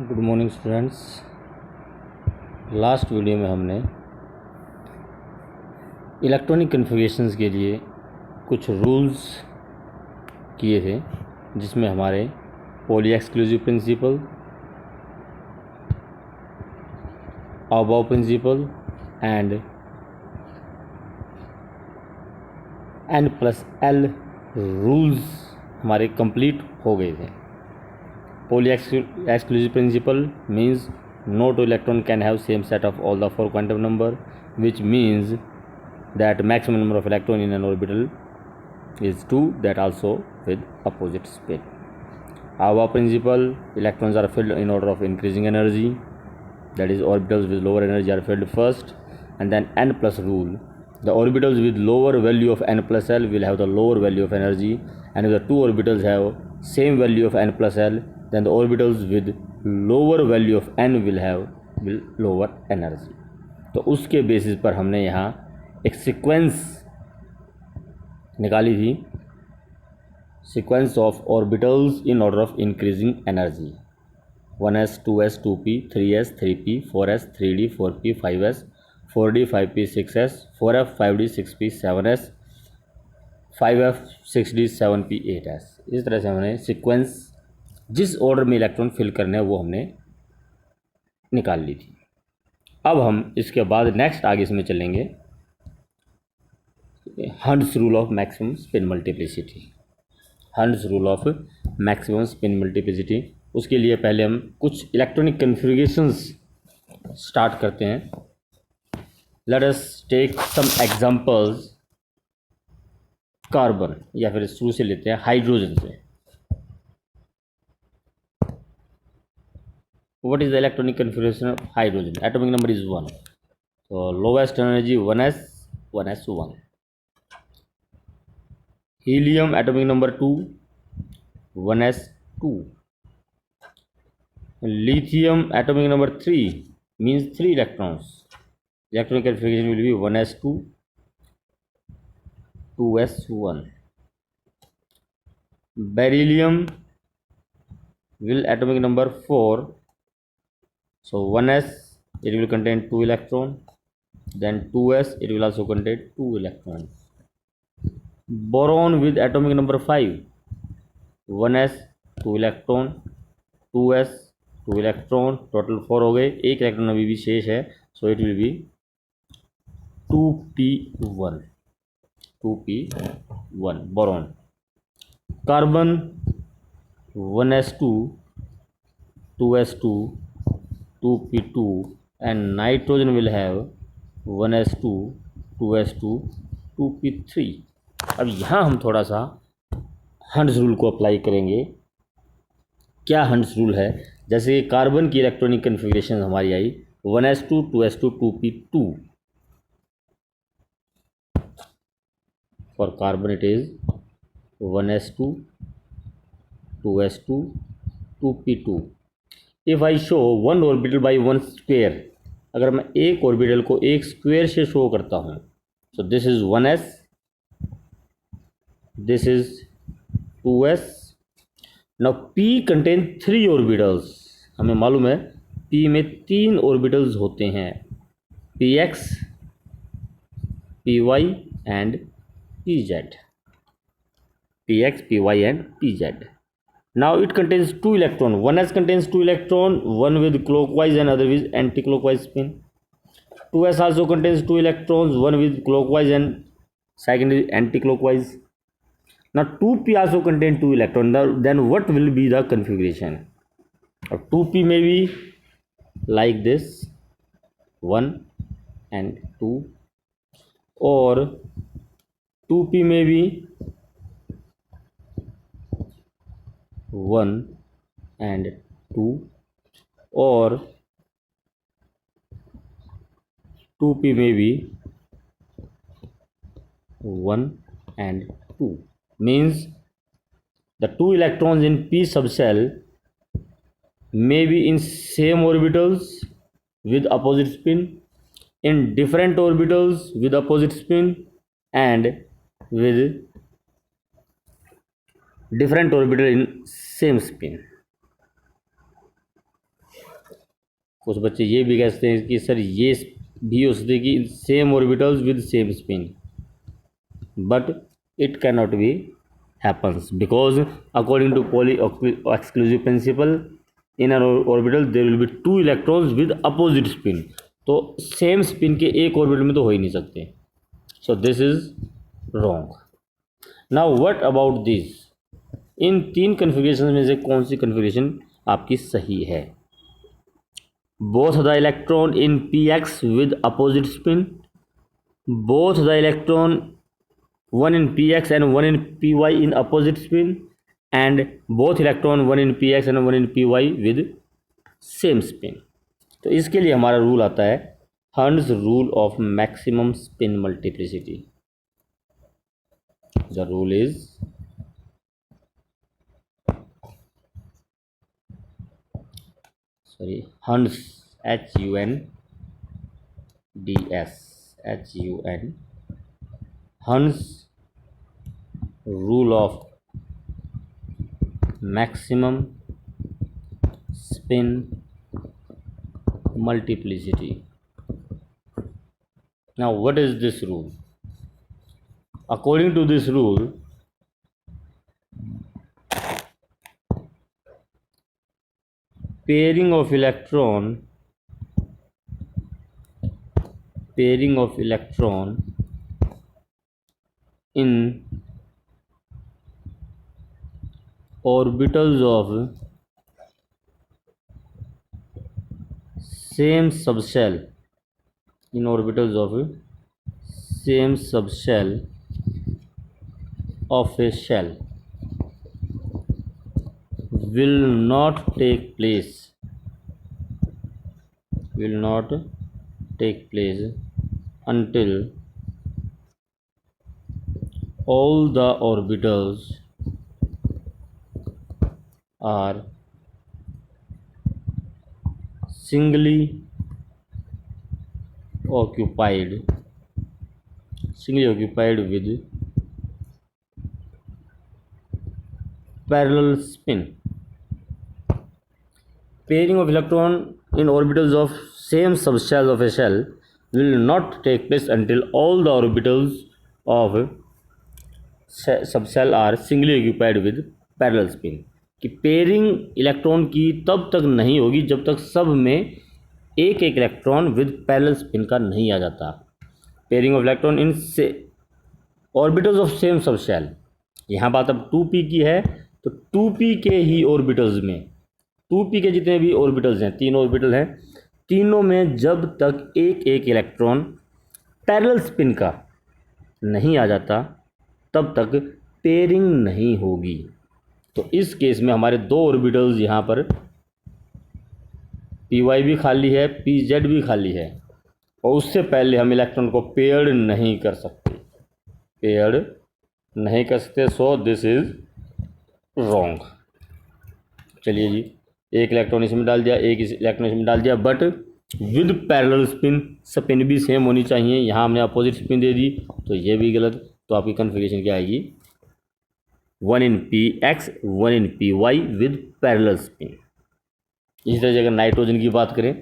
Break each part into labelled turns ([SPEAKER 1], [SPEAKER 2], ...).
[SPEAKER 1] Good morning students. Last video में हमने electronic कन्फिगरेशंस के लिए कुछ रूल्स किए थे, जिसमें हमारे Pauli exclusive principle, Aufbau principle and N+L rules हमारे कंप्लीट हो गए थे। Pauli exclusive principle means no two electron can have same set of all the four quantum number, which means that maximum number of electron in an orbital is 2, that also with opposite spin. Our principle, electrons are filled in order of increasing energy, that is orbitals with lower energy are filled first, and then N plus rule. The orbitals with lower value of N plus L will have the lower value of energy, and if the two orbitals have same value of N plus L, then the orbitals with lower value of N will have lower energy. तो उसके basis पर हमने यहाँ एक sequence निकाली थी, sequence of orbitals in order of increasing energy, 1s 2s 2p 3s 3p 4s 3d 4p 5s 4d 5p 6s 4f 5d 6p 7s 5f 6d 7p 8s। इस तरह से हमने सीक्वेंस जिस ऑर्डर में electron fill करने हैं वो हमने निकाल ली थी। अब हम इसके बाद नेक्स्ट आगे इसमें चलेंगे Hund's rule of maximum spin multiplicity. Hund's rule of maximum spin multiplicity, उसके लिए पहले हम कुछ इलेक्ट्रॉनिक कन्फिगरेशंस स्टार्ट करते हैं। Let us take some examples. Carbon, या फिर शुरू से लेते हैं हाइड्रोजन से। What is the electronic configuration of hydrogen? Atomic number is 1. So lowest energy 1s 1s1. Helium atomic number 2 1s2. Lithium atomic number 3 means 3 electrons. Electronic configuration will be 1s2 2s1. Beryllium will atomic number 4. So 1s it will contain 2 electron, then 2s it will also contain 2 electrons. Boron with atomic number 5, 1s 2 electron, 2s 2 electron, total 4 हो गए, एक electron अभी भी शेष है, so it will be 2p1 boron. Carbon 1s2 2s2 2p2, and nitrogen will have 1s2 2s2 2p3। अब यहाँ हम थोड़ा सा हंड्स रूल को अप्लाई करेंगे। क्या हंड्स रूल है? जैसे कार्बन की इलेक्ट्रॉनिक कन्फिग्रेशन हमारी आई 1s2 2s2 2p2। For carbon it is 1s2 2s2 2p2। If I show one orbital by one square, अगर मैं एक ऑर्बिटल को एक स्क्वेयर से शो करता हूँ, सो this is 1s, this is 2s। Now p contain 3 orbitals. हमें मालूम है p में 3 ऑर्बिटल्स होते हैं, px py and pz, px py and pz। Now it contains 2 electron. 1s contains 2 electron, one with clockwise and other with anti-clockwise spin. 2s also contains 2 electrons, one with clockwise and second is anti-clockwise. Now 2p also contains 2 electrons. Then what will be the configuration? 2p may be like this, 1 and 2, or 2p may be 1 and 2, or 2p may be 1 and 2, means the 2 electrons in p subshell may be in same orbitals with opposite spin, in different orbitals with opposite spin, and with different orbital in same spin. कुछ बच्चे ये भी कहते हैं कि sir ये भी हो सकते कि same orbitals with same spin, but it cannot be happens because according to Pauli exclusive principle in an orbital there will be two electrons with opposite spin. तो सेम स्पिन के एक ऑर्बिटल में तो हो ही नहीं सकते, so this is wrong. Now what about this, इन तीन कन्फिग्रेशन में से कौन सी कन्फिग्रेशन आपकी सही है? Both the electron in px with opposite spin, both the electron one in px and one in py in opposite spin, and both electron one in px and one in py with same spin. तो इसके लिए हमारा rule आता है hertz rule of maximum spin multiplicity. The rule is hertz hertz rule of maximum spin multiplicity. Now what is this rule? According to this rule, pairing of electron in orbitals of same subshell of a shell will not take place until all the orbitals are singly occupied with parallel spin. Pairing of electron in orbitals of same subshell of a shell will not take place until all the orbitals of subshell are singly occupied with parallel spin. कि pairing electron की तब तक नहीं होगी जब तक सब में एक एक इलेक्ट्रॉन विद पैरेलल स्पिन का नहीं आ जाता. पेयरिंग ऑफ इलेक्ट्रॉन इन से ऑर्बिटल्स ऑफ सेम सबसेल, यहाँ बात अब 2p की है, तो 2p के ही ऑर्बिटल्स में 2p के जितने भी ऑर्बिटल्स हैं, 3 ऑर्बिटल हैं, तीनों में जब तक एक एक इलेक्ट्रॉन पैरेलल स्पिन का नहीं आ जाता तब तक पेयरिंग नहीं होगी. तो इस केस में हमारे 2 ऑर्बिटल्स यहाँ पर py भी खाली है, pz भी खाली है, और उससे पहले हम इलेक्ट्रॉन को पेयर्ड नहीं कर सकते, सो दिस इज रॉन्ग. चलिए जी, एक इलेक्ट्रॉन इसमें डाल दिया, एक इस इलेक्ट्रॉन इसमें डाल दिया, बट विद पैरेलल स्पिन भी सेम होनी चाहिए. यहाँ हमने अपोजिट स्पिन दे दी, तो ये भी गलत. तो आपकी कन्फिग्रेशन क्या आएगी? 1 in px 1 in py with parallel spin. इसी तरह से अगर नाइट्रोजन की बात करें,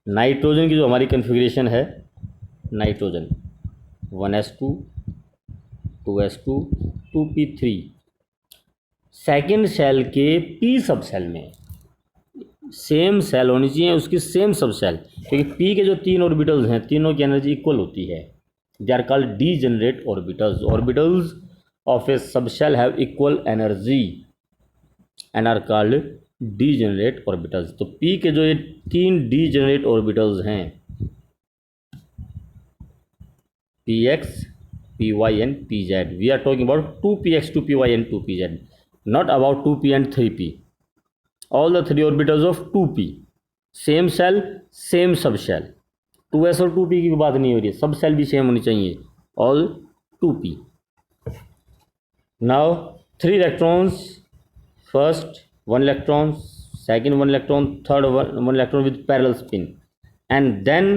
[SPEAKER 1] नाइट्रोजन की जो हमारी कन्फिग्रेशन है, nitrogen 1s2 2s2 2p3, second shell के p सब सेल में सेम सेल होनी चाहिए, उसकी सेम सब सेल, क्योंकि p के जो 3 ऑर्बिटल्स हैं तीनों की एनर्जी इक्वल होती है. They are called degenerate orbitals of a subshell have equal energy and are called degenerate orbitals. तो p के जो ये 3 degenerate orbitals हैं, px py and pz, we are talking about 2px 2py and 2pz, not about 2p and 3p. all the 3 orbitals of 2p, same cell same subshell. 2s और 2p की बात नहीं हो रही है, सब सेल भी सेम होनी चाहिए, all 2p. Now 3 electrons, first 1 electron, second 1 electron, third 1 electron with parallel spin, and then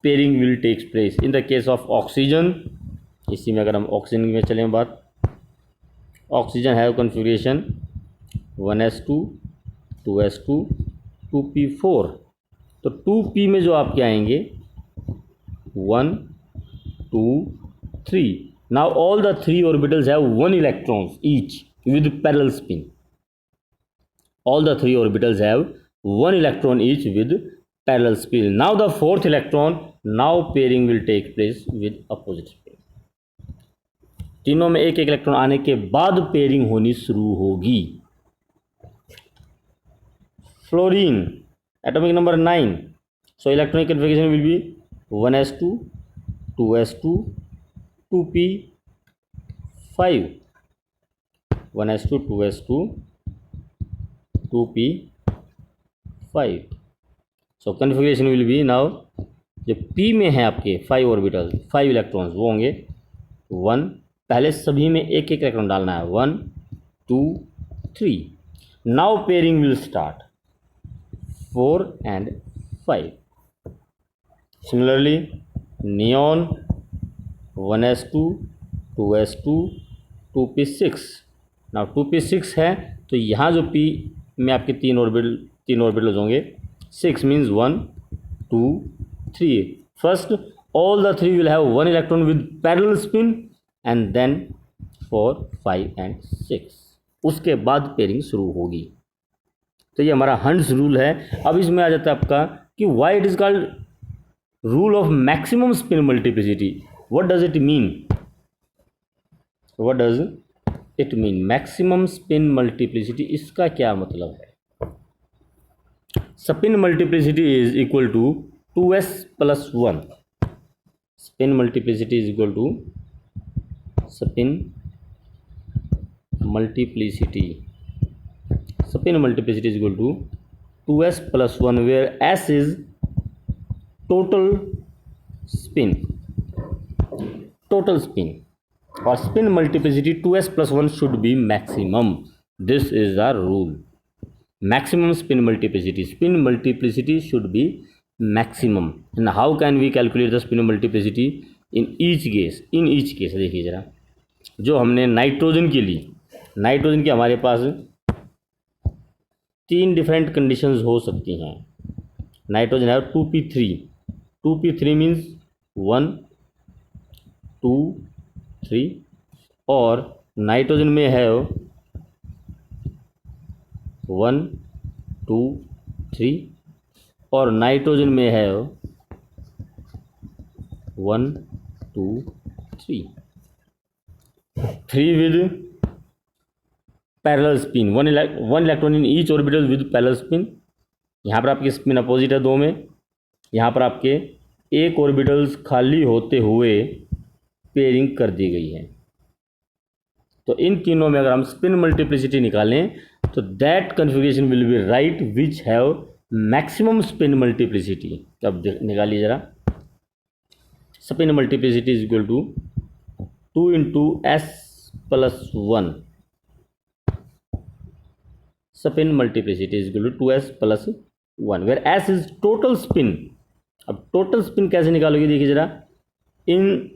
[SPEAKER 1] pairing will take place. In the case of oxygen, इसी में अगर हम ऑक्सीजन में चलें बात, oxygen have configuration 1s2 2s2 2p4, तो 2p में जो आपके आएंगे 1 2 3. Now all the 3 orbitals have 1 electrons each with parallel spin. All the 3 orbitals have 1 electron each with parallel spin. Now the 4th electron, now pairing will take place with opposite spin. तीनों में एक एक electron आने के बाद pairing होनी शुरू होगी. Fluorine, atomic number 9. So electronic configuration will be 1s2, 2s2, 2p5. 1s2, 2s2, 2p5. So configuration will B now, जो p में है आपके 5 ऑर्बिटल 5 इलेक्ट्रॉन्स वो होंगे 1. पहले सभी में एक एक इलेक्ट्रॉन डालना है 1 2 3. Now pairing will start 4 and 5. Similarly neon 1s2, 2s2, 2p6. Now 2p6 है तो यहाँ जो p में आपके तीन ऑर्बिटल्स होंगे 6 means 1 2 3. First all the 3 will have 1 electron with parallel spin and then 4 5 and 6. उसके बाद पेयरिंग शुरू होगी. तो ये हमारा हंट्स रूल है. अब इसमें आ जाता है आपका कि why it is called rule of maximum spin multiplicity. What does it mean? What does it mean maximum spin multiplicity? इसका क्या मतलब है? Spin multiplicity is equal to 2s plus 1. Spin multiplicity is equal to spin multiplicity. Spin multiplicity is equal to 2s plus 1 where s is total spin. Total spin और spin multiplicity 2s plus 1 should be maximum. This is the rule. Maximum spin multiplicity. Spin multiplicity should be maximum. And how can we calculate the spin multiplicity in each case? In each case देखिए जरा, जो हमने nitrogen के लिए, nitrogen के हमारे पास 3 different conditions हो सकती हैं. नाइट्रोजन है 2p3. 2p3 means 1 2 3. और नाइट्रोजन में है 1 2 3. और नाइट्रोजन में है 1 2 3. 3 with parallel spin. One electron in each orbital with parallel spin. यहाँ पर आपकी स्पिन अपोजिट है 2 में. यहाँ पर आपके एक ऑर्बिटल्स खाली होते हुए पेयरिंग कर दी गई है. तो इन तीनों में अगर हम स्पिन मल्टीप्लिसिटी निकालें तो that configuration will be right which have maximum spin multiplicity. अब निकालिए जरा. Spin multiplicity is equal to 2 into s plus 1. Spin multiplicity is equal to 2s plus 1 where s is total spin. अब total spin कैसे निकालोगे देखिए जरा. इन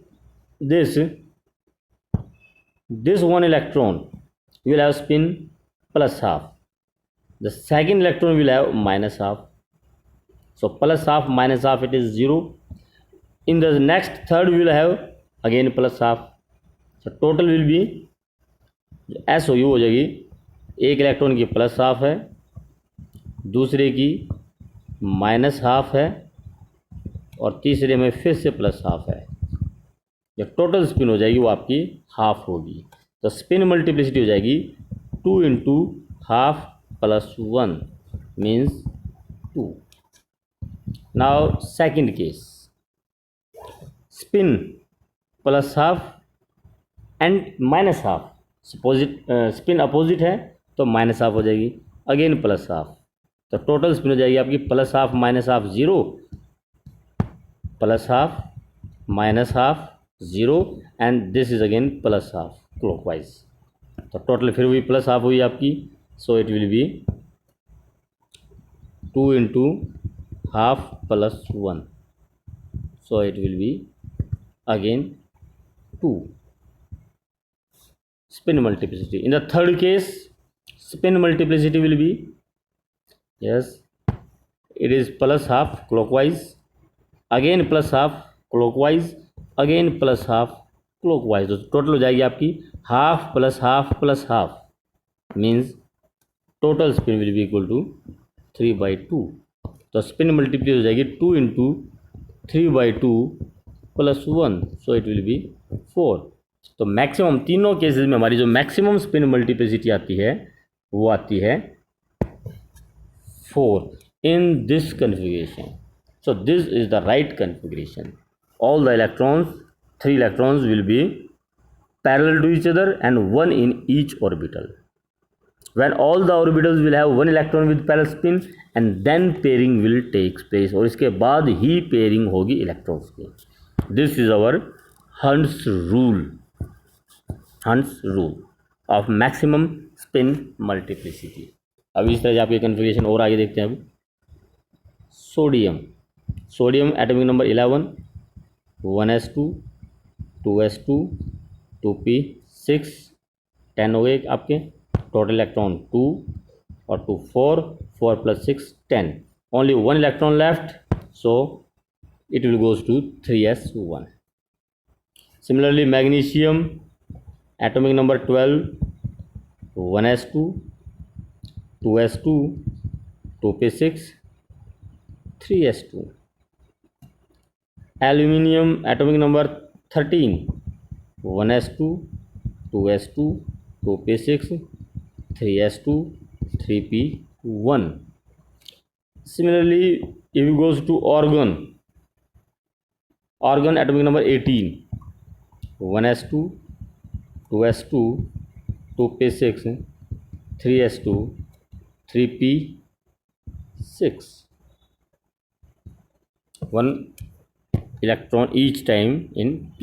[SPEAKER 1] this one electron will have spin plus half. The second electron will have minus half. So plus half minus half, it is 0. In the next third we will have again plus half. So total will be s हो जाएगी. एक electron की plus half है, दूसरे की minus half है और तीसरे में फिर से प्लस हाफ है. जब टोटल स्पिन हो जाएगी वो आपकी हाफ होगी. तो स्पिन मल्टीप्लिसिटी हो जाएगी 2 into half plus 1 means 2. Now second case, spin plus half and minus half. Spin opposite है तो माइनस हाफ हो जाएगी, अगेन प्लस हाफ. तो टोटल स्पिन हो जाएगी आपकी plus half minus half 0, plus half minus half 0 and this is again plus half clockwise. तो total फिर भी प्लस हाफ हुई आपकी. सो it will B 2 into half plus 1. So it will be again 2. Spin multiplicity in the third case, spin multiplicity will be, yes, it is plus half clockwise, again plus half clockwise, again plus half clockwise. तो total हो जाएगी आपकी half plus half means total spin will be equal to 3/2. तो spin multiply हो जाएगी 2 into 3/2 plus 1, so it will be 4. तो maximum तीनों cases में हमारी जो मैक्सिमम स्पिन मल्टीप्लिसिटी आती है वो आती है 4 in this configuration. So this is the right configuration. All the electrons, 3 electrons will be parallel to each other and one in each orbital. When all the orbitals will have one electron with parallel spin and then pairing will take place. और इसके बाद ही pairing होगी electrons की. This is our Hund's rule. Hund's rule of maximum spin multiplicity. अब इस तरह से आपके कन्फिगरेशन और आगे देखते हैं. अब sodium atomic number 11, 1s2, 2s2, 2p6, 10 हो गए आपके. टोटल इलेक्ट्रॉन 2 और 2 4, 4 + 6 10. Only 1 electron left, so it will goes to 3s1. Similarly magnesium atomic number 12, 1s2, 2s2, 2p6, 3s2. Aluminium atomic number 13, 1s2, 2s2, 2p6, 3s2, 3p1. Similarly, if it goes to organ atomic number 18, 1s2, 2s2, 2p6, 3s2, 3p6. 1 electron each time in p.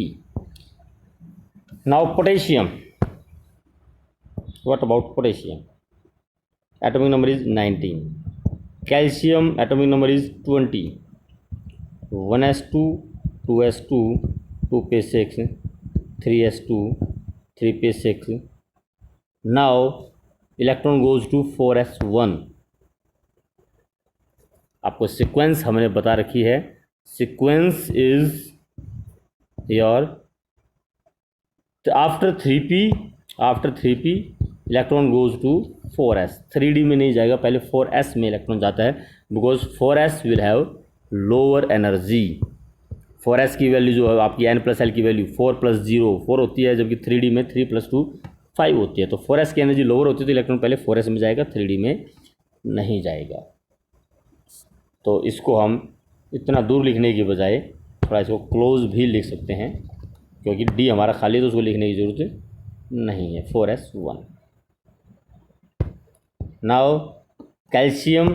[SPEAKER 1] Now potassium. What about potassium? Atomic number is 19. Calcium atomic number is 20. 1s2, 2s2, 2p6, 3s2, 3p6. Now electron goes to 4s1. आपको sequence हमने बता रखी है. Sequence is your after 3p electron goes to 4s. 3d में नहीं जाएगा, पहले 4s में इलेक्ट्रॉन जाता है because 4s will have lower energy. 4s की वैल्यू जो है आपकी n+l की वैल्यू 4 + 0 4 होती है, जबकि 3d में 3 + 2 5 होती है. तो 4s की एनर्जी लोअर होती है तो इलेक्ट्रॉन पहले 4s में जाएगा, 3d में नहीं जाएगा. तो इसको हम इतना दूर लिखने की बजाय थोड़ा इसको क्लोज भी लिख सकते हैं, क्योंकि डी हमारा खाली है तो उसको लिखने की ज़रूरत नहीं है. 4s1. Now calcium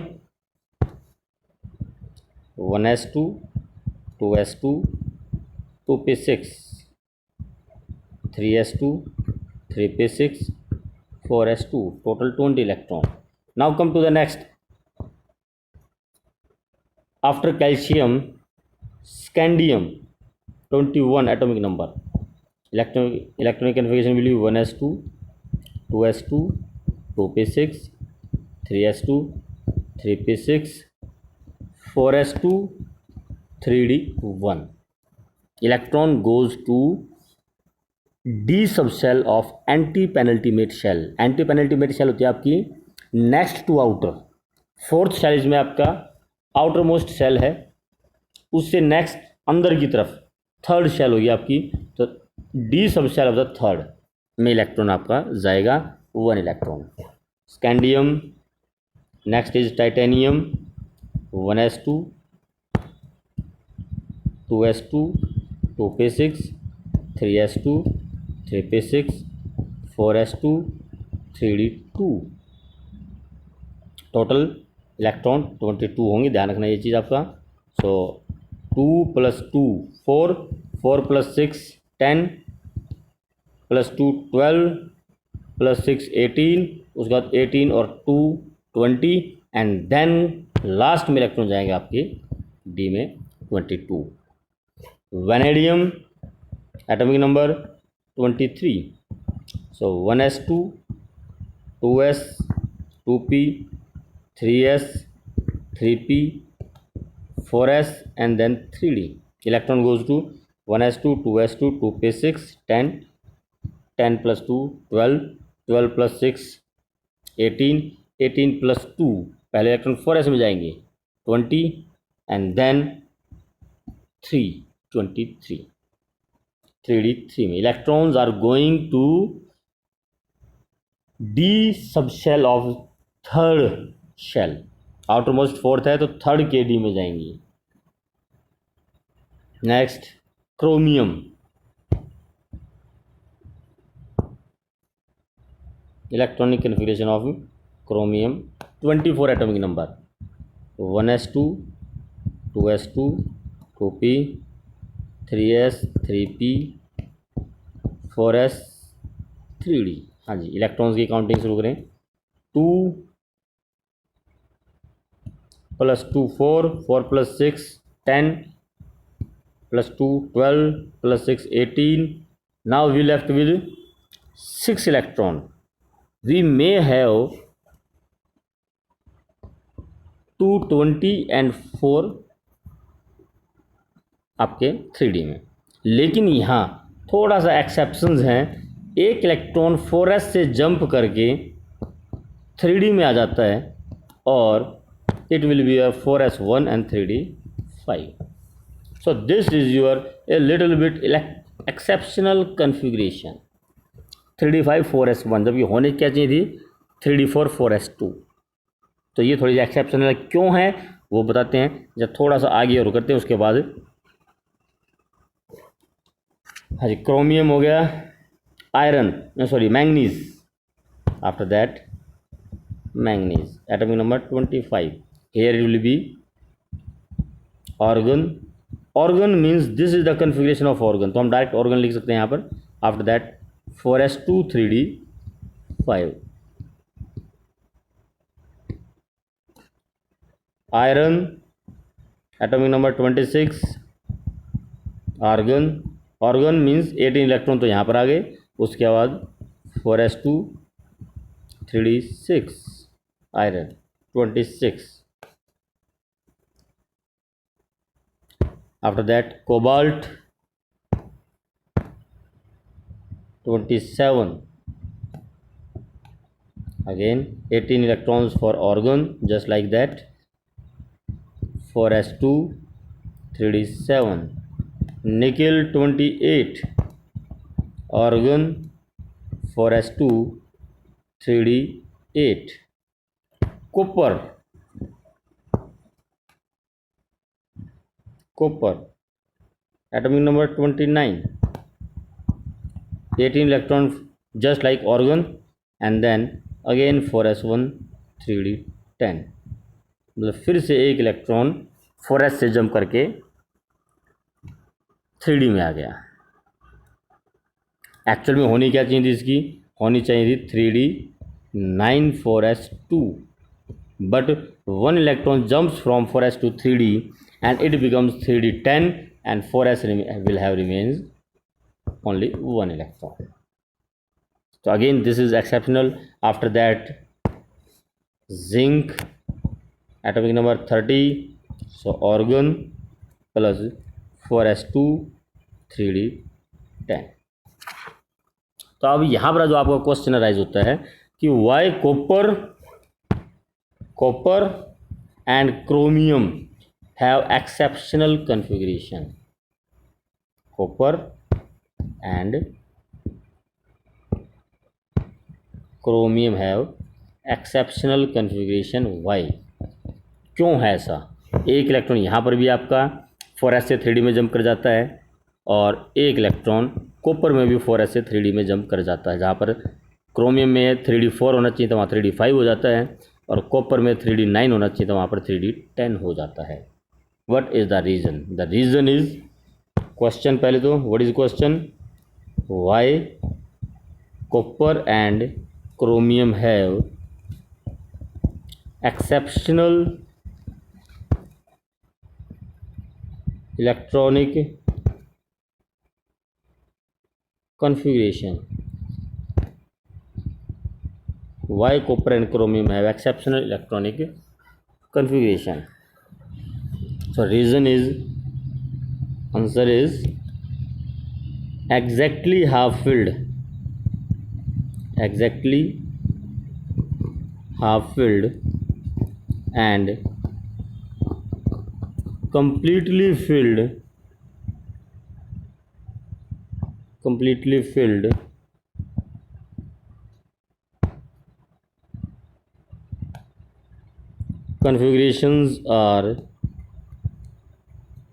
[SPEAKER 1] 1s2, 2s2, 2p6, 3s2, 3p6, 4s2, total 20 electron. Now come to the next. After calcium, scandium 21 atomic number. Electronic configuration will be 1s2, 2s2, 2p6, 3s2, 3p6, 4s2, 3d1. Electron goes to D subshell of anti-penultimate shell. Anti-penultimate shell होती है आपकी next to outer. 4th shell इसमें आपका outer most shell है, उससे next अंदर की तरफ 3rd शेल होगी आपकी. तो डी सब शेल ऑफ द 3rd में इलेक्ट्रॉन आपका जाएगा 1 electron. Scandium next is titanium 1s2, 2s2, 2p6, 3s2, 3p6, 4s2, 3d2. Total electron 22 होंगे, ध्यान रखना ये चीज़ आपका. सो 2 + 2 4, 4 + 6 10, + 2 12, + 6 18, उसके बाद 18 और 2 20, एंड देन लास्ट में इलेक्ट्रॉन जाएंगे आपके डी में 22. Vanadium atomic number 23. So 1s2, 2s, 2p, 3s, 3p, 4s and then 3d. Electron goes to 1s2, 2s2, 2p6, 10, 10 plus 2, 12, 12 plus 6, 18, 18 plus 2, पहले इलेक्ट्रॉन 4s में जाएंगे 20 and then 3, 23, 3d 3 में. Electrons are going to d subshell of third shell. Outermost fourth है तो third के D में जाएंगी. Next chromium. Electronic configuration of chromium 24 atomic number 1s2, 2s2, 2p, 3s, 3p, 4s, 3d. हाँ जी, electrons की counting शुरू करें. 2 plus 2 4, 4 plus 6 10, plus 2 12, plus 6 18. Now we left with 6 electron. We may have 2 20 and 4 आपके 3d में. लेकिन यहाँ थोड़ा सा एक्सेप्शंस हैं. एक इलेक्ट्रॉन 4s से जंप करके 3d में आ जाता है और it will be a 4s1 and 3d 5. So this is your a little bit exceptional configuration. 3d 5 4s1 जब ये होने क्या चाहिए थी 3d 4 4s2. तो ये थोड़ी सी एक्सेप्शनल क्यों है वो बताते हैं जब थोड़ा सा आगे और करते हैं उसके बाद. हाँ जी, क्रोमियम हो गया. Iron sorry manganese. After that manganese atomic number 25. Here it will be organ. Organ means this is the configuration of organ. तो हम डायरेक्ट organ लिख सकते हैं यहाँ पर. After that 4s2 3d 5. Iron atomic number 26. Argon. Organ means 18 electron तो यहाँ पर आ गए. उसके बाद 4s2 3d 6. Iron 26. After that cobalt 27. Again 18 electrons for organ just like that. 4s2 3d 7. Nickel 28. Organ 4s2 3d 8. Copper atomic number 29. 18 electron just like organ and then again 4s1 3d 10. मतलब फिर से एक electron 4s से jump करके 3d में आ गया. Actual में होनी क्या चाहिए थी इसकी? होनी चाहिए थी 3d 9 4s2. But one electron jumps from 4s to 3d and it becomes 3d 10 and 4s will have remains only one electron. So again this is exceptional. After that zinc atomic number 30. So organ plus 4s2 3d 10. तो अब यहाँ पर जो आपका question arise होता है कि Y copper and chromium have exceptional configuration. Copper and chromium have exceptional configuration. Why? क्यों है ऐसा? एक इलेक्ट्रॉन यहाँ पर भी आपका 4s से 3d में जंप कर जाता है और एक इलेक्ट्रॉन कॉपर में भी 4s से 3d में जंप कर जाता है. जहाँ पर क्रोमियम में 3d 4 होना चाहिए तो वहाँ 3d 5 हो जाता है और कॉपर में 3d 9 होना चाहिए तो वहाँ पर 3d 10 हो जाता है. What is the reason? The reason is question. पहले तो what is question? Y copper and chromium have exceptional electronic configuration. Why copper and chromium have exceptional electronic configuration? So reason is, answer is exactly half filled, exactly half filled and completely filled, completely filled configurations are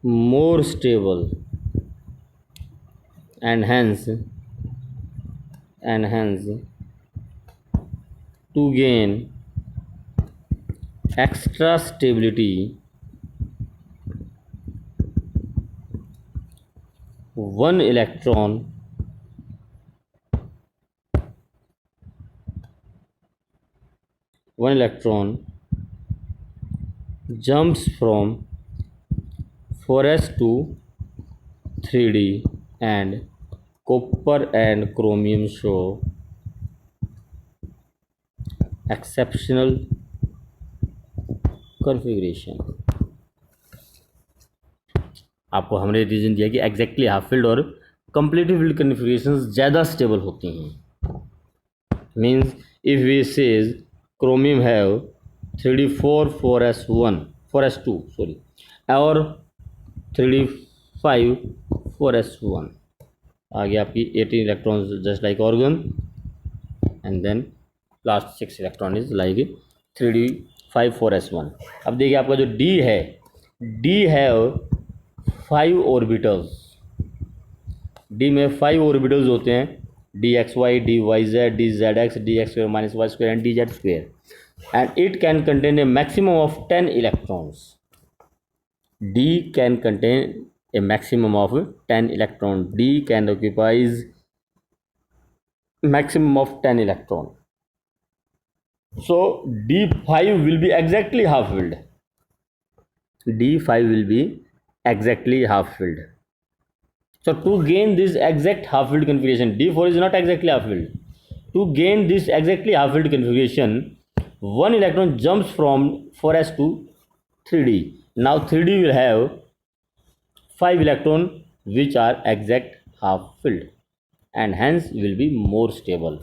[SPEAKER 1] more stable and hence to gain extra stability, one electron one electron jumps from 4s to 3d, and copper and chromium show exceptional configuration. आपको हमने reason दिया कि exactly half filled और completely filled configurations ज़्यादा stable होती हैं। Means if we says chromium have 3d4 4s1 4s2 sorry और 3d5 4s1 आ गया आपकी 18 electrons just like argon, and then last 6 electron is like 3d5 4s1। अब देखिए आपका जो D है, D हैव 5 ऑर्बिटल्स, D में 5 ऑर्बिटल्स होते हैं, dxy dyz dzx dx square minus y square and dz square, and it can contain a maximum of 10 electrons. D can contain a maximum of 10 electrons. D can occupies maximum of 10 electron. So D5 will be exactly half filled. D5 will be exactly half filled. So to gain this exact half filled configuration, D4 is not exactly half filled. To gain this exactly half filled configuration, one electron jumps from 4s to 3d. Now 3d will have 5 electrons which are exact half filled and hence will be more stable.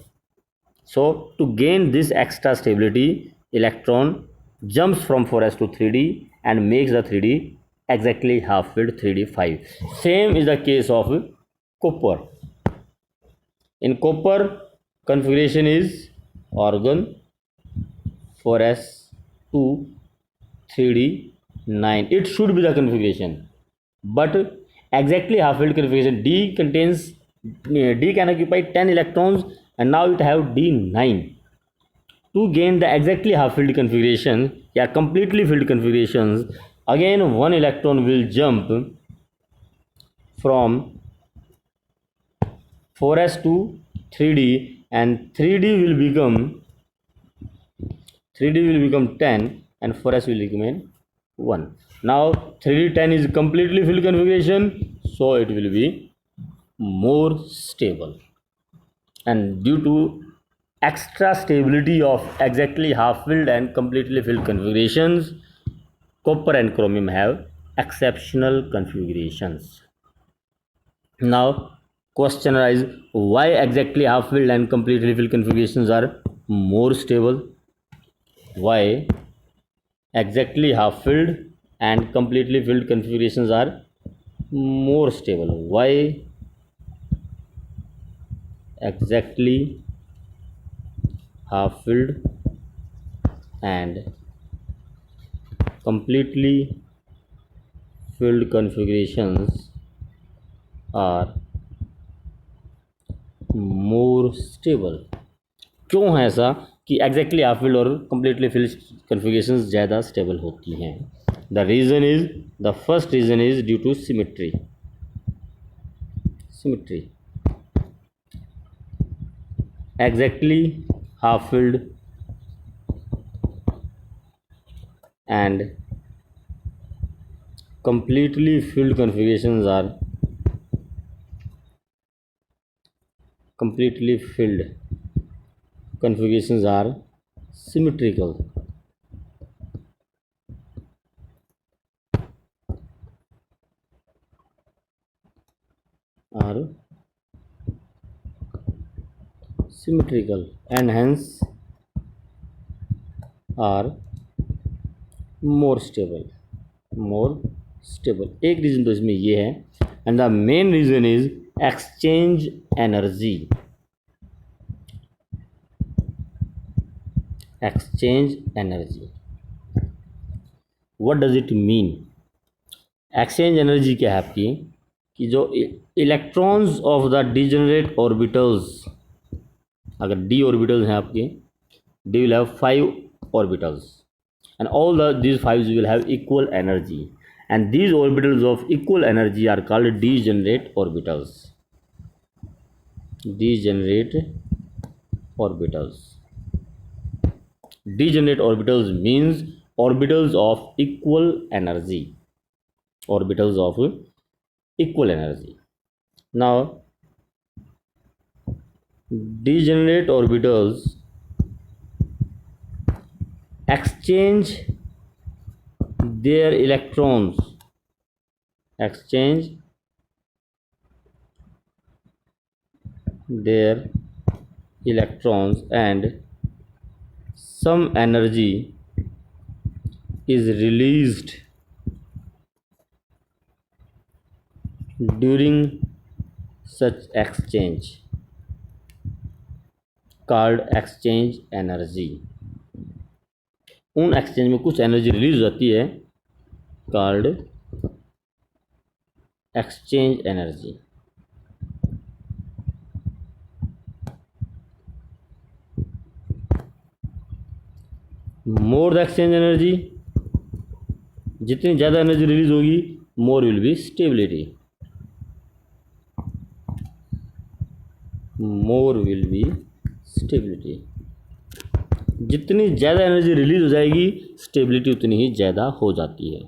[SPEAKER 1] So to gain this extra stability, electron jumps from 4s to 3d and makes the 3d exactly half filled 3d5. Same is the case of copper. In copper, configuration is organ 4s2 3d9. It should be the configuration, but exactly half filled configuration, D can occupy 10 electrons and now it have D9. To gain the exactly half filled configuration या completely filled configurations, again one electron will jump from 4s to 3d and 3d will become 10 and 4s will remain 1. Now 3d10 is completely filled configuration, so it will be more stable, and due to extra stability of exactly half filled and completely filled configurations, copper and chromium have exceptional configurations. Now question arises, why exactly half filled and completely filled configurations are more stable? Why exactly half filled and completely filled configurations are more stable? Why exactly half filled and completely filled configurations are more stable? क्यों है ऐसा कि exactly half filled और completely filled configurations ज़्यादा stable होती हैं? The reason is, the first reason is due to symmetry. Exactly half filled and completely filled configurations are symmetrical. are symmetrical and hence are more stable. एक reason तो इसमें ये है, and the main reason is exchange energy. Exchange energy, what does it mean? Exchange energy क्या है आपकी, कि जो electrons of the degenerate orbitals, अगर डी ऑर्बिटल्स हैं आपके, D will have 5 orbitals and all these 5 will have equal energy, and these orbitals of equal energy are called degenerate orbitals. Degenerate orbitals. Degenerate orbitals means orbitals of equal energy. Orbitals of equal energy. Now, degenerate orbitals exchange their electrons, exchange their electrons, and some energy is released during such exchange, called exchange energy. उन exchange में कुछ energy release हो जाती है, called exchange energy. More the exchange energy, जितनी ज़्यादा energy release होगी, more will be stability. More will be stability. जितनी ज़्यादा एनर्जी रिलीज हो जाएगी, स्टेबिलिटी उतनी ही ज़्यादा हो जाती है.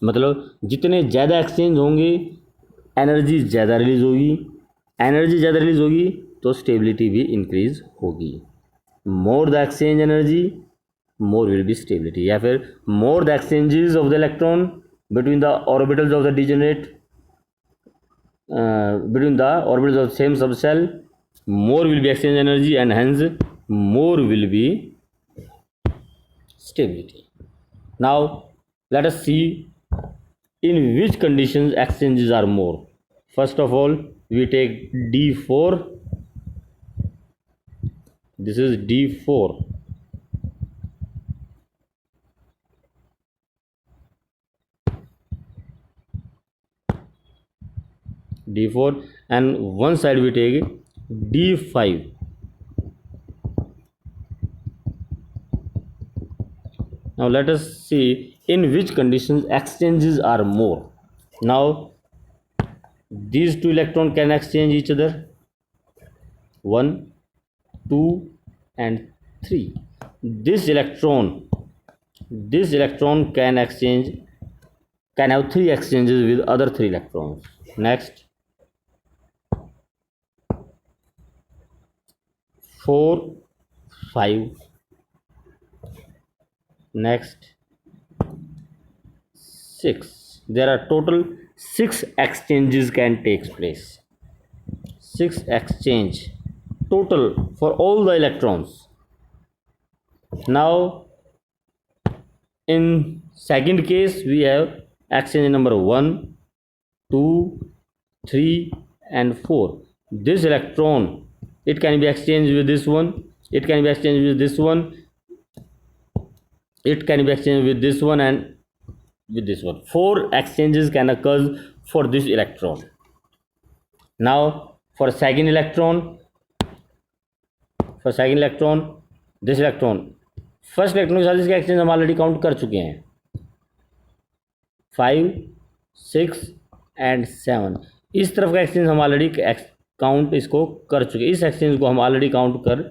[SPEAKER 1] मतलब जितने ज़्यादा एक्सचेंज होंगे, एनर्जी ज़्यादा रिलीज होगी. एनर्जी ज़्यादा रिलीज होगी तो स्टेबिलिटी भी इंक्रीज होगी. More the exchange energy, more will be stability. या फिर more the exchanges of the electron between the orbitals of the degenerate, between the orbitals of same सब cell, more will be exchange energy, and hence more will be stability. Now let us see in which conditions exchanges are more. First of all, we take D4. This is D4. D4, and one side we take D5. Now let us see in which conditions exchanges are more. Now these two electrons can exchange each other, 1, 2 and 3. This electron can have 3 exchanges with other 3 electrons. Next, 4, 5. Next, 6. There are total 6 exchanges can take place. 6 exchange total for all the electrons. Now in second case we have exchange number 1, 2, 3 and 4. This electron, it can be exchanged with this one, it can be exchanged with this one, it can be exchanged with this one and with this one. 4 exchanges can occur for this electron. Now for second electron, this electron, first electron के साथ इसका exchange हम already count कर चुके हैं, 5, 6 and 7. इस तरफ का एक्सचेंज हम ऑलरेडी काउंट इसको कर चुके हैं. इस एक्सचेंज को हम ऑलरेडी काउंट कर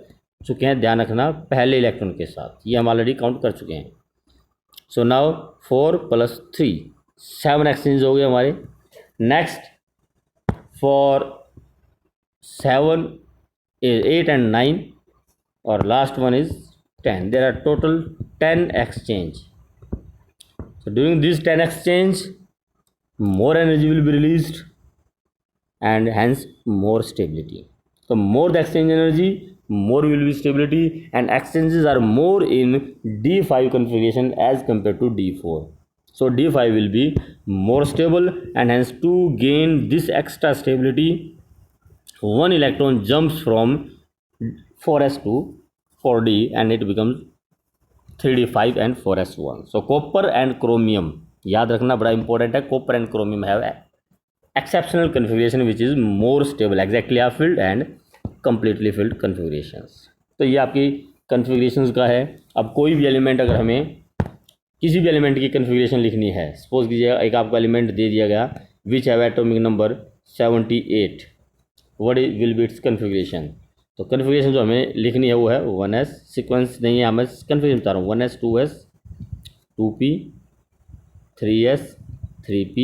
[SPEAKER 1] चुके हैं, ध्यान रखना, पहले इलेक्ट्रॉन के साथ ये हम ऑलरेडी काउंट कर चुके हैं. सो नाउ 4 + 3, 7 एक्सचेंज हो गए हमारे. नेक्स्ट फॉर 7 is 8 and 9, और last one is 10. There are total 10 exchange. So during this 10 exchange, more energy will be released. and hence more stability. So more the exchange energy, more will be stability, and exchanges are more in D5 configuration as compared to D4. So D5 will be more stable, and hence to gain this extra stability, one electron jumps from 4s to 4d and it becomes 3d5 and 4s1. So copper and chromium, याद रखना बड़ा important है, copper and chromium have exceptional configuration which is more stable, exactly half filled and completely filled configurations. तो ये आपकी configurations का है. अब कोई भी एलिमेंट अगर हमें किसी भी एलिमेंट की कन्फिग्रेशन लिखनी है, सपोज कीजिएगा एक आपको एलिमेंट दे दिया गया which have atomic number 78, what will be it's configuration. तो कन्फिग्रेशन जो हमें लिखनी है वो है 1s, सीक्वेंस नहीं है, हमें कन्फिग्रेशन बता रहा हूँ, 1s 2s 2p 3s 3p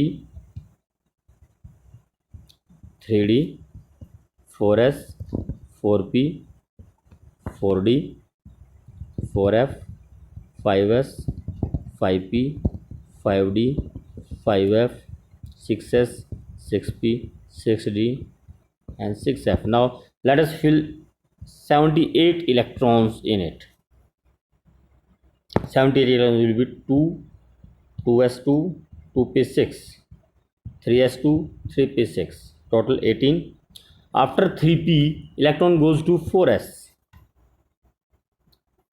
[SPEAKER 1] 3d 4s 4p 4d 4f 5s 5p 5d 5f 6s 6p 6d and 6f. Now let us fill 78 electrons in it. 78 electrons will be 2 2s2 2p6 3s2 3p6, total 18. After 3p electron goes to 4s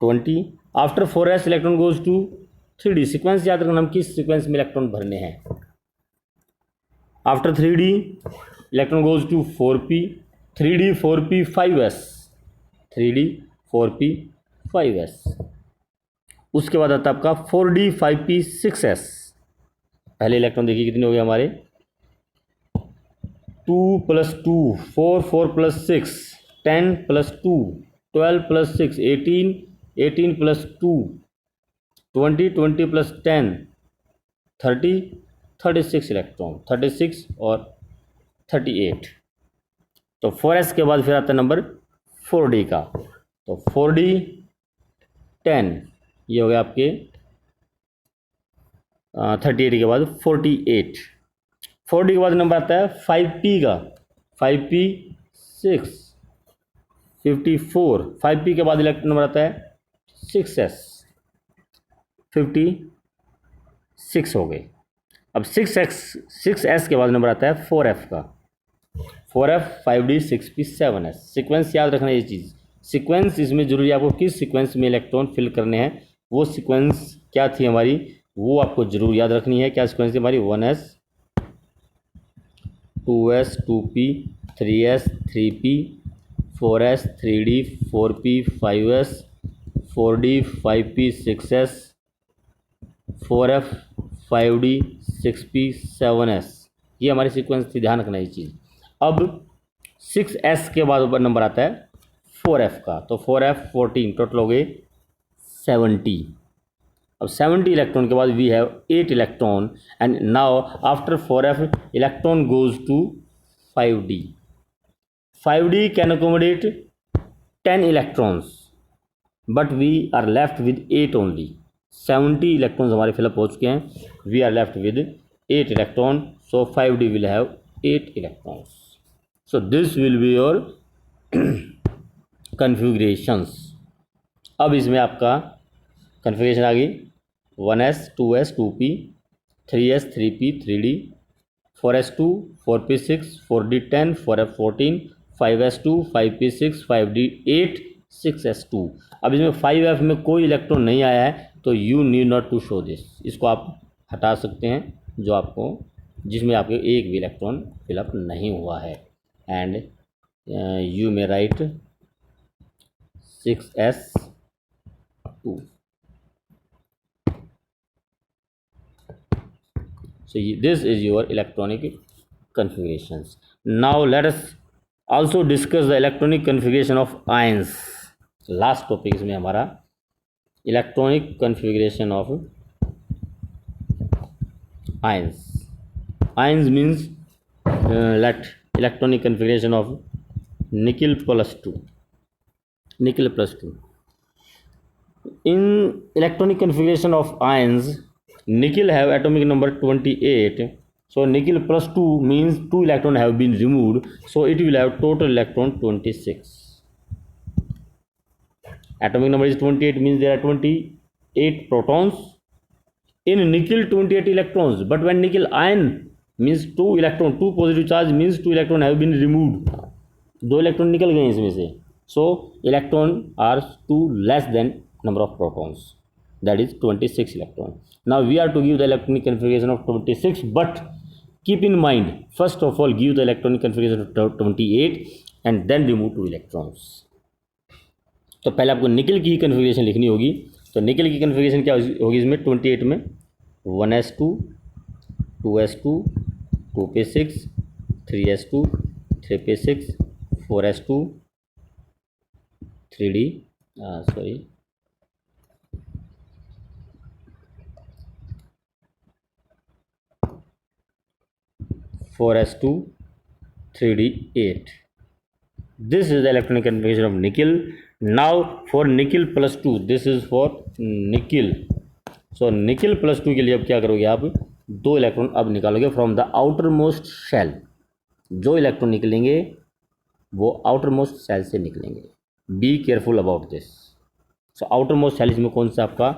[SPEAKER 1] 20. After 4s electron goes to 3d. Sequence याद रखना हम किस sequence में electron भरने हैं. After 3d electron goes to 4p 3d 4p 5s 3d 4p 5s. उसके बाद आता है आपका 4d 5p 6s. पहले इलेक्ट्रॉन देखिए कितने हो गए हमारे, 2 + 2 4 4 + 6 10 + 2 12 + 6 18 18 + 2 20 20 + 10 30 36 इलेक्ट्रॉन, 36 और 38. तो 4s के बाद फिर आता है नंबर 4d का. तो 4d 10, ये हो गया आपके 38 के बाद 48. 4d के बाद नंबर आता है 5p का, 5p 6 54. 5p के बाद इलेक्ट्रॉन नंबर आता है 6s 56 हो गए. अब 6s के बाद नंबर आता है 4f का, 4f 5d 6p 7s. Sequence याद रखना ये चीज़, सीक्वेंस इसमें जरूरी है आपको किस सीक्वेंस में इलेक्ट्रॉन फिल करने हैं, वो सीक्वेंस क्या थी हमारी वो आपको जरूर याद रखनी है. क्या सीक्वेंस थी हमारी, 1s 2s 2p 3s 3p 4s 3d 4p 5s 4d 5p 6s 4f 5d 6p 7s. ये हमारी सीक्वेंस थी, ध्यान रखना ये चीज़. अब 6s के बाद ऊपर नंबर आता है 4f का, तो 4f 14, टोटल हो गए 70. अब 70 इलेक्ट्रॉन के बाद we have 8 electron and now after 4f electron goes to 5d. 5d can accommodate 10 electrons but we are left with 8 only. 70 electrons हमारे फिलअप हो चुके हैं, we are left with 8 electron. So 5d will have 8 electrons. So this will be your configurations. अब इसमें आपका configuration आ गई 1s 2s 2p 3s 3p 3d 4s2 4p 6 4d 10 4f 14 5s2 5p 6 5d 8 6s2. अब इसमें 5f में कोई electron नहीं आया है तो you need not to show this. इसको आप हटा सकते हैं जो आपको जिसमें आपके एक भी इलेक्ट्रॉन फिलअप नहीं हुआ है. And you may right 6s2. So this is your electronic configurations. Now let us also discuss the electronic configuration of ions. Last topic इसमें हमारा electronic configuration of ions. Ions means let electronic configuration of nickel plus 2. Nickel plus 2. In electronic configuration of ions, nickel have atomic number 28, So nickel plus 2 means 2 electron have been removed, so it will have total electron 26. Atomic number is 28, means there are 28 protons. In nickel 28 electrons, but when nickel ion means 2 electron, 2 positive charge means 2 electron have been removed, 2 electron निकल गए इसमें से. So electron are 2 less than number of protons, that is 26 electron. Now we are to give the electronic configuration of 26, but keep in mind, first of all give the electronic configuration of 28 and then remove 2 electrons. तो पहले आपको निकल की configuration लिखनी होगी. तो निकल की कन्फिग्रेशन क्या होगी इसमें 28 में 1s2 2s2 2p6 3s2 3p6 4s2 3d 4s2 3d8. This is the electronic configuration of nickel. Now for nickel plus 2, this is for nickel. So nickel plus 2 के लिए अब क्या करोगे आप, 2 इलेक्ट्रॉन अब निकालोगे from the outer most shell. जो electron निकलेंगे वो आउटर मोस्ट सेल से निकलेंगे. Be careful about this. So outer most shell इसमें कौन सा आपका,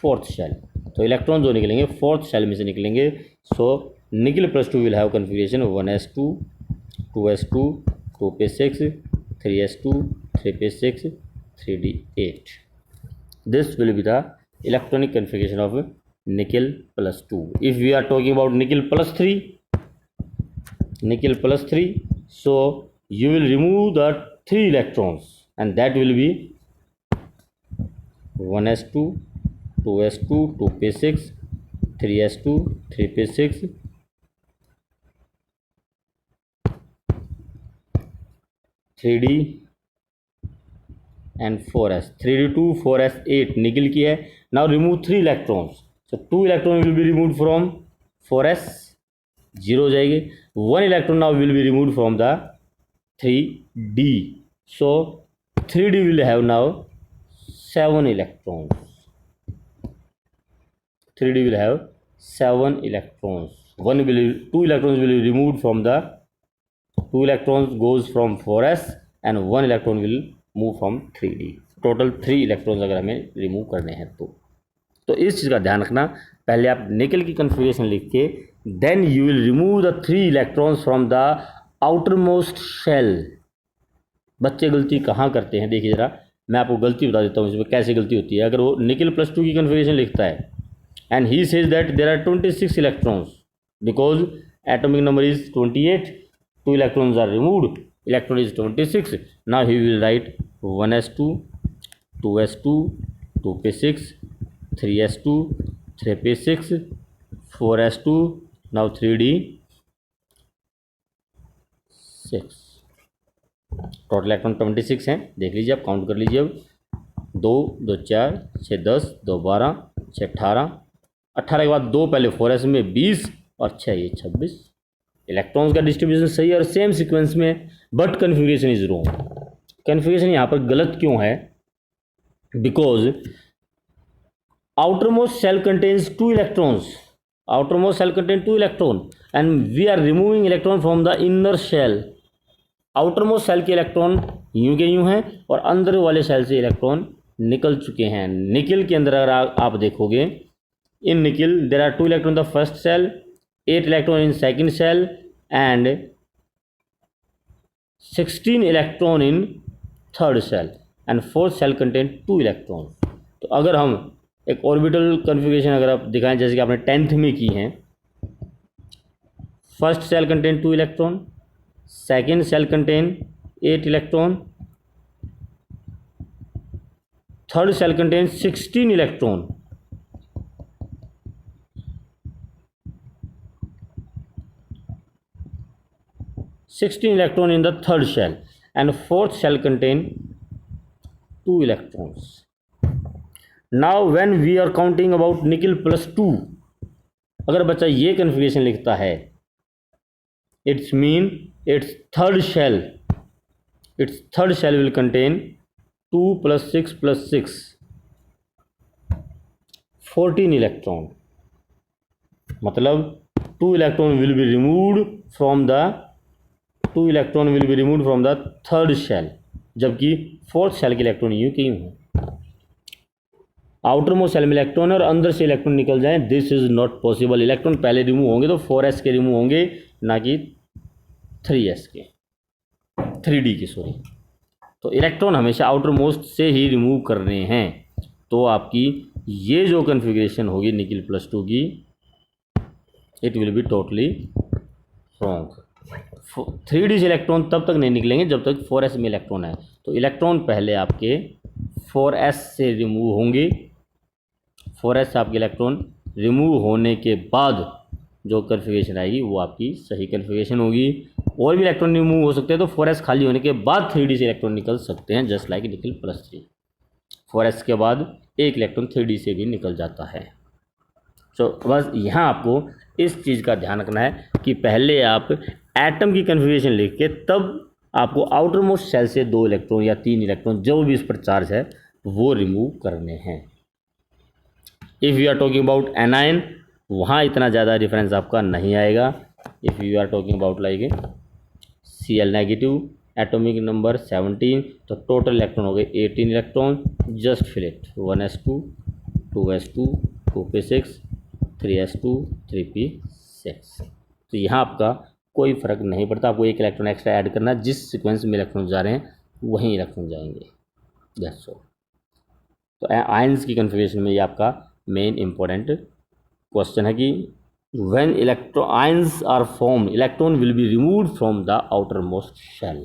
[SPEAKER 1] फोर्थ शेल. तो इलेक्ट्रॉन जो निकलेंगे फोर्थ शेल में से निकलेंगे. So nickel plus 2 will have configuration 1s2 2s2 2p6 3s2 3p6 3d8. This will be the electronic configuration of nickel plus 2. If we are talking about nickel plus 3, so you will remove the 3 electrons and that will be 1s2 2s2 2p6 3s2 3p6 3d and 4s 3d2 4s 8 निकल की है. Now remove 3 electrons. So 2 electron will be removed from 4s, 0 हो जाएगी. 1 electron now will be removed from the 3d. So 3d will have now 7 electrons. 3d will have 7 electrons. 2 electrons will be removed from the 2 electrons goes from 4s and 1 electron will move from 3d. Total 3 electrons अगर हमें remove करने हैं तो इस चीज़ का ध्यान रखना. पहले आप निकल की कन्फिग्रेशन लिख के then you will remove the 3 electrons from the outer most shell. बच्चे गलती कहाँ करते हैं देखिए ज़रा, मैं आपको गलती बता देता हूँ इसमें कैसे गलती होती है. अगर वो निकल प्लस 2 की कन्फिग्रेशन लिखता है and he says that there are 26 electrons because atomic number is 28, 2 electrons are removed, electron is 26. Now he will write 1s2 2s2 2p6 3s2 3p6 4s2 now 3d6. Total electron 26 हैं. देख लीजिए आप, count कर लीजिए. अब 2 2 4 6 10 2 12 6 18 18 के बाद 2 पहले 4s में 20 और 6 ये 26. इलेक्ट्रॉन्स का डिस्ट्रीब्यूशन सही है और सेम सीक्वेंस में, but configuration is wrong. Configuration यहाँ पर गलत क्यों है, because outer most shell contains 2 electrons. Outer most shell contain 2 electron and we are removing electron from the inner shell. Outer most shell के इलेक्ट्रॉन यूं के यूं हैं और अंदर वाले सेल से इलेक्ट्रॉन निकल चुके हैं. निकल के अंदर अगर आप देखोगे, in nickel there are 2 electron the first shell, 8 electron in second cell and 16 electron in third cell and fourth cell contain 2 electrons. तो अगर हम एक ऑर्बिटल कन्फिग्रेशन अगर आप दिखाएं जैसे कि आपने 10th में की हैं, first shell contain 2 electron, second shell contain 8 electron, third shell contain 16 electron. 16 electron in the third shell and fourth shell contain 2 electrons. Now when we are counting about nickel plus 2, अगर बच्चा ये configuration लिखता है, it's mean its third shell will contain 2 plus 6 plus 6 14 electron. मतलब 2 electron will be removed from the 2 electron will be removed from the third shell, जबकि fourth shell के electron यूं के यूं हैं। आउटर मोस्ट शेल में इलेक्ट्रॉन और अंदर से इलेक्ट्रॉन निकल जाएं, this is not possible. Electron पहले रिमूव होंगे तो 4s के रिमूव होंगे, ना कि 3s के, 3d के सॉरी। तो इलेक्ट्रॉन हमेशा आउटर मोस्ट से ही रिमूव करने हैं। तो आपकी ये जो कन्फिग्रेशन होगी निकिल +2 की, it will be totally wrong. 3d से इलेक्ट्रॉन तब तक नहीं निकलेंगे जब तक 4s में इलेक्ट्रॉन है। तो इलेक्ट्रॉन पहले आपके 4s से रिमूव होंगे, 4s से आपके इलेक्ट्रॉन रिमूव होने के बाद जो कन्फिग्रेशन आएगी वो आपकी सही कन्फिग्रेशन होगी। और भी इलेक्ट्रॉन रिमूव हो सकते हैं, तो 4s खाली होने के बाद 3d से इलेक्ट्रॉन निकल सकते हैं, जस्ट लाइक निकिल +3। 4s के बाद एक इलेक्ट्रॉन 3d से भी निकल जाता है। तो बस यहाँ आपको इस चीज़ का ध्यान रखना है कि पहले आप एटम की कन्फिग्रेशन लिख के तब आपको आउटर मोस्ट शेल से 2 इलेक्ट्रॉन या 3 इलेक्ट्रॉन जो भी इस पर चार्ज है वो रिमूव करने हैं। If you are talking about anion, वहाँ इतना ज़्यादा डिफरेंस आपका नहीं आएगा। If you are talking about like Cl negative, atomic number 17, तो टोटल इलेक्ट्रॉन हो गए 18 electron. Just fill it 1s2 2s2 2p6 3s2 3p6। तो यहाँ आपका कोई फ़र्क नहीं पड़ता, आपको एक इलेक्ट्रॉन एक्स्ट्रा ऐड करना, जिस सीक्वेंस में इलेक्ट्रॉन जा रहे हैं वहीं इलेक्ट्रॉन जाएंगे, दैट्स ऑल। तो आयंस की कन्फिग्रेशन में ये आपका मेन इंपॉर्टेंट क्वेश्चन है कि when electrons are formed electron will be removed from the outer most shell.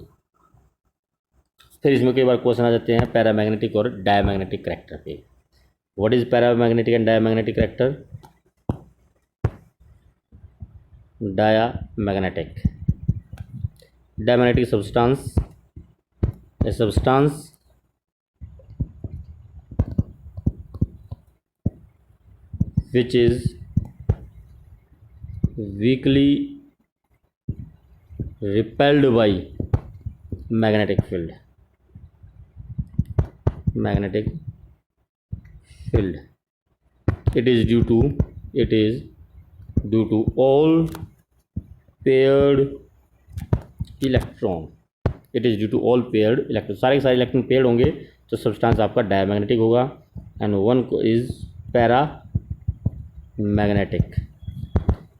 [SPEAKER 1] फिर इसमें कई बार क्वेश्चन आ जाते हैं पैरामैग्नेटिक और डायमैग्नेटिक करैक्टर पे। What is paramagnetic and diamagnetic character? Diamagnetic substance, a substance which is weakly repelled by magnetic field, it is due to all paired electron, सारे के सारे इलेक्ट्रॉन पेयर्ड होंगे तो सब्सटेंस आपका डायमैग्नेटिक होगा। And one is paramagnetic,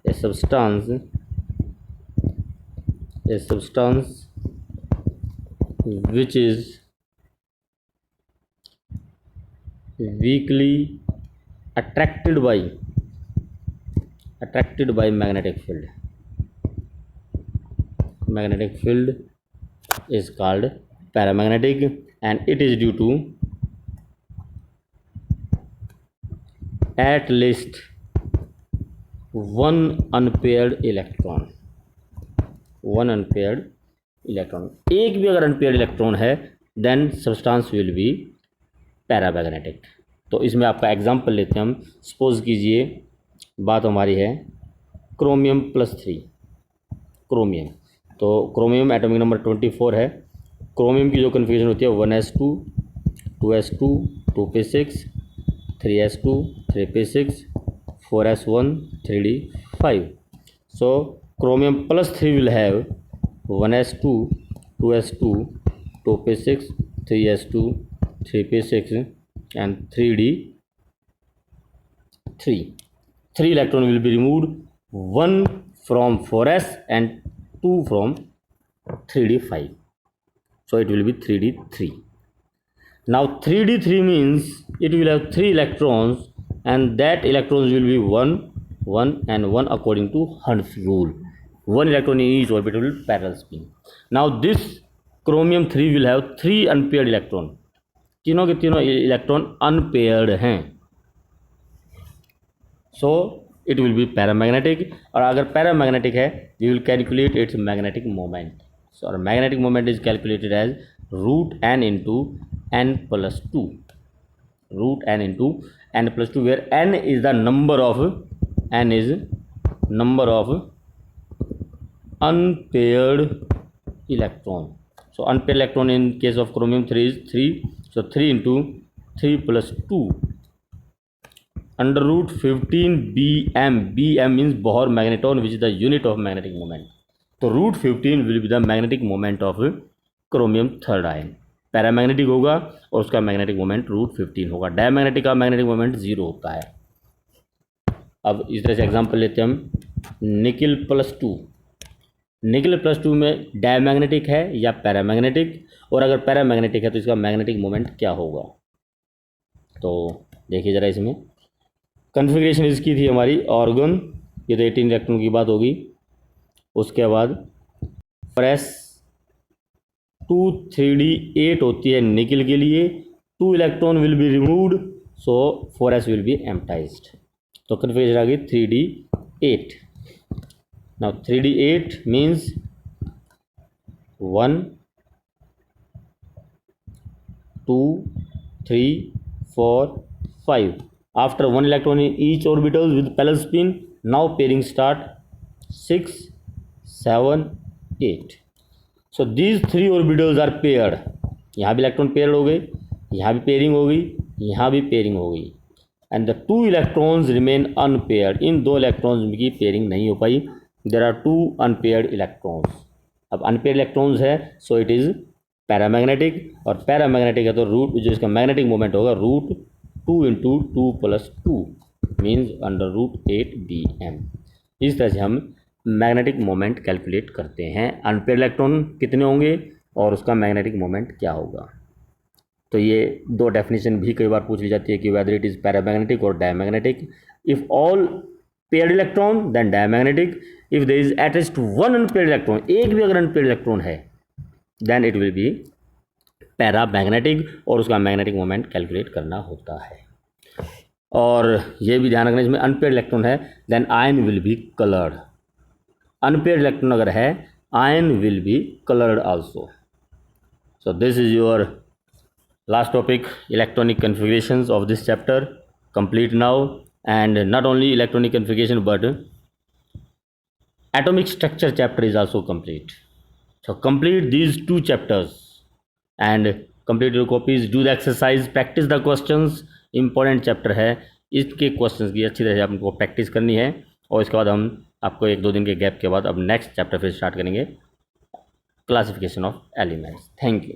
[SPEAKER 1] a substance which is weakly attracted by magnetic field is called paramagnetic, and it is due to at least one unpaired electron। एक भी अगर अनपेयर्ड इलेक्ट्रॉन है then substance will be paramagnetic. तो इसमें आपका example लेते हैं हम। सपोज कीजिए बात हमारी है क्रोमियम +3, क्रोमियम। तो क्रोमियम एटॉमिक नंबर 24 है। क्रोमियम की जो कन्फिग्रेशन होती है 1s2 2s2 2p6 3s2 3p6 4s1 3d5। so chromium +3 will have 1s2 2s2 2p6 3s2 3p6 and 3d3। 3 electron will be removed, 1 from 4s and 2 from 3d5, so it will be 3d3. Now 3d3 means it will have 3 electrons and that electrons will be 1 1 and 1 according to Hund's rule. 1 electron in each orbital will parallel spin. Now this chromium 3 will have 3 unpaired electron, तीनों के तीनों electron unpaired हैं, so it will be paramagnetic. और अगर paramagnetic है we will calculate its magnetic moment. So और magnetic moment is calculated as √n into n plus 2, √n into n plus 2, where n is the number of unpaired electron. So unpaired electron in case of chromium 3 is 3, so 3 into 3 plus 2 under root 15 BM, BM means Bohr magneton which is the unit of magnetic moment. तो root 15 will be the magnetic moment of chromium third ion. Paramagnetic होगा और उसका magnetic moment root 15 होगा। Diamagnetic का magnetic moment 0 होता है। अब इस तरह से एग्जांपल लेते हैं हम, निकिल +2। निकिल +2 में डायमैग्नेटिक है या पैरामैग्नेटिक, और अगर पैरामैग्नेटिक है तो इसका मैग्नेटिक मोमेंट क्या होगा। तो देखिए ज़रा, इसमें कन्फिग्रेशन इसकी थी हमारी ऑर्गन, ये तो 18 इलेक्ट्रॉन की बात होगी। उसके बाद फ्रेश 2,3D8 होती है निकिल के लिए, 2 electron will be removed, so 4s will be emptied. तो कन्फिग्रेशन आ गई 3D8। Now 3D8 means 1 2 3 4 5। After 1 electron in each orbital with parallel spin, now pairing start 6 7 8। So these 3 orbitals are paired। यहाँ भी electron paired हो गए, यहाँ भी pairing हो गई, यहाँ भी पेयरिंग हो गई। And the 2 electrons remain unpaired. इन 2 इलेक्ट्रॉन्स की पेयरिंग नहीं हो पाई। There are 2 unpaired electrons. अब अनपेयर्ड इलेक्ट्रॉन्स है, सो इट इज़ पैरामैग्नेटिक, और पैरामैग्नेटिक है तो रूट जो इसका मैग्नेटिक मोमेंट होगा root 2 × 2 + 2 means under root 8 BM। इस तरह से हम मैग्नेटिक मोमेंट कैलकुलेट करते हैं। अनपेयर्ड इलेक्ट्रॉन कितने होंगे और उसका मैग्नेटिक मोमेंट क्या होगा। तो ये 2 डेफिनेशन भी कई बार पूछ ली जाती है कि वेदर इट इज़ पैरामैग्नेटिक और diamagnetic. If all paired electron then diamagnetic, if there is at least 1 unpaired electron, एक भी अगर अनपेयर्ड इलेक्ट्रॉन है, then it will be paramagnetic, और उसका मैग्नेटिक मोमेंट कैलकुलेट करना होता है। और ये भी ध्यान रखना, इसमें अनपेयर्ड इलेक्ट्रॉन है then ion will be coloured. Unpaired electron अगर है, ion will be coloured also. So this is your last topic, electronic configurations of this chapter complete now, and not only electronic configuration but atomic structure chapter is also complete. So complete these 2 chapters and complete your copies, do the exercise, practice the questions। important chapter है, इसके questions की अच्छी तरह से आपको practice करनी है, और इसके बाद हम आपको 1-2 दिन के गैप के बाद अब नेक्स्ट चैप्टर फिर स्टार्ट करेंगे, classification of elements. Thank you.